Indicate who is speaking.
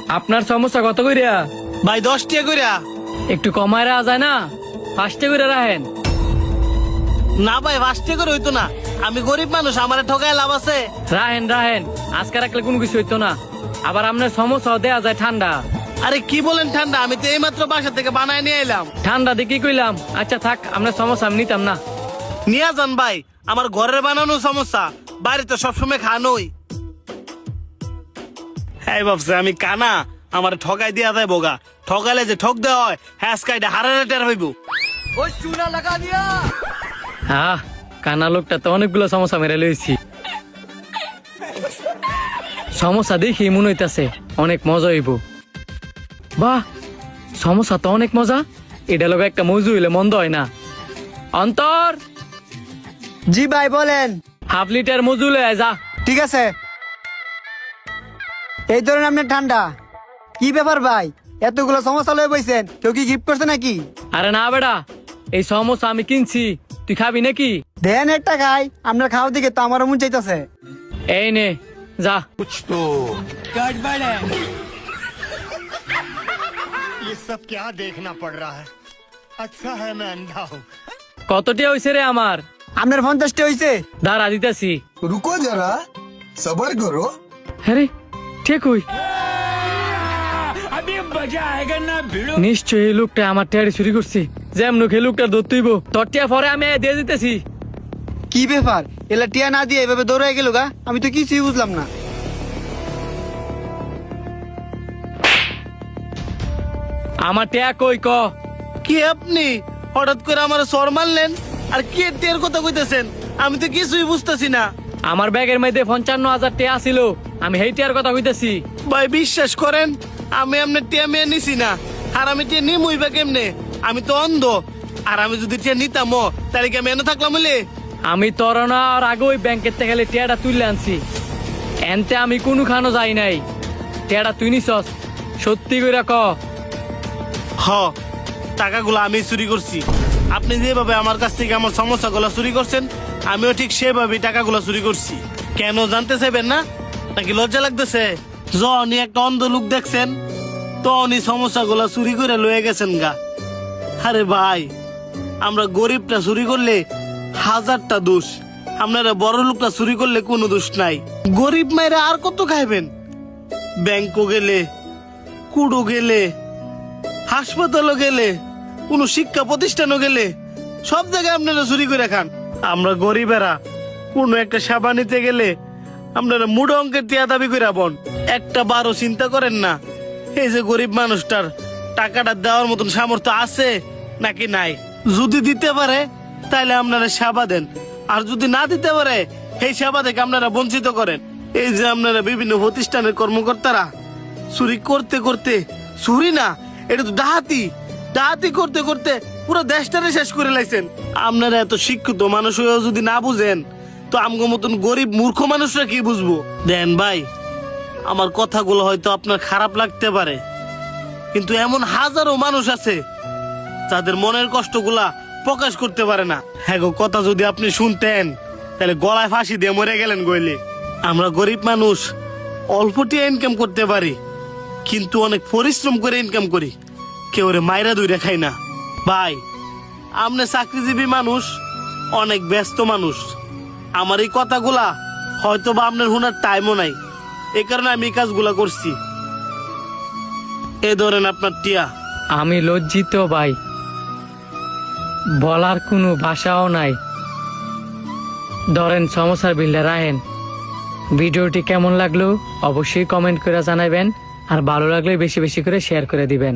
Speaker 1: আপনার সমস্যা কত কইরা?
Speaker 2: ভাই 10 টাকা কইরা।
Speaker 1: একটু কমায় রাখা যায় না? 5 টাকা করে রাখেন।
Speaker 2: না ভাই 5 টাকা করে হইতো না, আমি গরিব মানুষ, আমারে ঠকায় লাভ আছে?
Speaker 1: রাহেন রাহেন, আজকে রাখলে কোনো কিছু হইতো না। আবার আপনার সমস্যাও দেয়া যায় ঠান্ডা।
Speaker 2: আরে কি বলেন ঠান্ডা? আমি তো এইমাত্র বাসা থেকে বানায় নিয়ে এলাম।
Speaker 1: ঠান্ডা দিয়ে কি কইলাম? আচ্ছা থাক, আপনার সমস্যা আমি নিতাম না।
Speaker 2: নিয়ে যান ভাই, আমার ঘরের বানানো সমস্যা, বাড়ি তো সবসময় খানোই। হ্যাঁ ভাবছে আমি কানা, আমার ঠকাই দিয়া যায় বোগা। ঠকাইলে যে ঠক দেওয়া হয়, হ্যাঁ স্কাইটা হারারে টের হইব।
Speaker 1: হ্যাঁ, কানা লোকটা তো অনেকগুলো সমস্যা মেরে লইছি। সমস্যা দেখি মনে হইতাছে অনেক মজা হইব। বাহ, সমস্যা তো অনেক মজা। এটা লোক একটা মজু হইলে মন্দ হয় না। অন্তর,
Speaker 3: জি ভাই বলেন।
Speaker 1: হাফ লিটার মজু লয়ে আয় যা।
Speaker 3: ঠিক আছে। এই ধরেন আপনার ঠান্ডা। কি ব্যাপার ভাই, এতগুলো সমস্যা লয়ে বইছেন, কেউ কি গিফট করছে নাকি?
Speaker 1: আরে না বেটা, এই সমস্যা আমি কিনছি, তুই খাবি নাকি?
Speaker 3: দেন একটা খাই, আপনার খাওয়া দিকে তো আমারও মন চাইতেছে।
Speaker 1: এই নে যা।
Speaker 4: ये सब क्या देखना पड़ रहा है? अच्छा है मैं अंधा हूँ।
Speaker 1: কতটি হইছে রে আমার?
Speaker 3: আপনার 50টা হইছে।
Speaker 1: দাঁড়া দিতেছি।
Speaker 5: रुको जरा सबर करो।
Speaker 1: হ্যাঁ রে, ঠিক হই। নিশ্চয়ই এই লোকটা আমার টেয়ারি চুরি করছি। যেমন এই লোকটা ধরতেইব, তোর টিয়া পরে আমি দিয়ে দিতেছি।
Speaker 3: কি ব্যাপার, এলা টিয়া না দিয়ে এভাবে দৌড়াই গেল গা? আমি তো কিছুই বুঝলাম না।
Speaker 1: আমার টিয়া কই ক?
Speaker 2: কি আপনি হঠাৎ করে আমার সর মারলেন? আর কি টের কথা কইতেছেন? আমি তো কিছুই বুঝতেছি না।
Speaker 1: আমার ব্যাগের মধ্যে 55,000 টিয়া ছিল, আমি সেই টিয়ার কথা কইতেছি।
Speaker 2: ভাই বিশ্বাস করেন, আমি আপনার টিয়া মেয়ে নিছি না। আর আমি টিয়া নিমুই বা কেমনে? আমি তো অন্ধ। আর আমি যদি টিয়া নিতামও, তাহলে কি আমি এনে থাকলাম বলে?
Speaker 1: আমি তোর না আর আগে ওই ব্যাংকের থেকে গেলে টিয়াটা তুললে আনছি। এনতে আমি কোনো খানো যাই নাই। টিয়াটা তুই নিছস, সত্যি করে ক।
Speaker 2: হ, টাকাগুলো আমি চুরি করছি। আপনি যেভাবে আমার কাছ থেকে আমার সমস্যাগুলো চুরি করছেন, আমিও ঠিক সেভাবেই টাকাগুলো চুরি করছি। কেন জানতে চাইবেন না? নাকি লজ্জা লাগতেছে? যখনই একটা অন্ধ লোক দেখছেন, তখনই সমস্যাগুলো চুরি করে লয়ে গেছেন গা। আরে ভাই, আমরা গরিবটা চুরি করলে 1000টা দোষ, আপনারা বড় লোকটা চুরি করলে কোনো দোষ নাই। গরিব মায়েরা আর কত খাইবেন? ব্যাংকও গেলে, কুড়ো গেলে, হাসপাতালও গেলে, কোন শিক্ষা প্রতিষ্ঠানও গেলে, সব জায়গায় আপনারা চুরি করে খান। আমরা গরিবেরা কোন একটা সেবা নিতে গেলে আপনারা মুড়ো অঙ্কের টিয়া দাবি করে বন। একটা বারো চিন্তা করেন না, এই যে গরিব মানুষটার টাকাটা দেওয়ার মতন সামর্থ্য আছে নাকি নাই। যদি দিতে পারে তাহলে আপনারা সেবা দেন, আর যদি না দিতে পারে এই সেবা থেকে আপনারা বঞ্চিত করেন। এই যে আপনারা বিভিন্ন প্রতিষ্ঠানের কর্মকর্তারা চুরি করতে করতে, চুরি না এটা তো ডাহাতি, ডাহাতি করতে করতে পুরো দেশটারে শেষ করে লাইছেন। আপনারা এত শিক্ষিত মানুষ হয়েও যদি না বুঝেন, তো আমগো মতন গরিব মূর্খ মানুষরা কি বুঝবো? দেন ভাই, আমার কথাগুলো হয়তো আপনার খারাপ লাগতে পারে, কিন্তু এমন হাজারো মানুষ আছে যাদের মনের কষ্টগুলা প্রকাশ করতে পারে না। হ্যাঁ গো, কথা যদি আপনি শুনতেন তাহলে গলায় ফাঁসি দিয়ে মরে গেলেন গইলে। আমরা গরিব মানুষ অল্পটিয়া ইনকাম করতে পারি, কিন্তু অনেক পরিশ্রম করে ইনকাম করি। কেউ রে মাইরা দুইরা খাই না। ভাই, আপনি চাকরিজীবী মানুষ, অনেক ব্যস্ত মানুষ। আমার এই কথাগুলা হয়তো বা আপনার শোনার টাইমও নাই, এই কারণে আমি এই কাজগুলা করছি। এ ধরেন আপনার টিয়া।
Speaker 1: আমি লজ্জিত ভাই, বলার কোনো ভাষাও নাই। ধরেন সমস্যার বিলটা রাখেন। ভিডিওটি কেমন লাগলো অবশ্যই কমেন্ট করে জানাবেন, আর ভালো লাগলে বেশি বেশি করে শেয়ার করে দিবেন।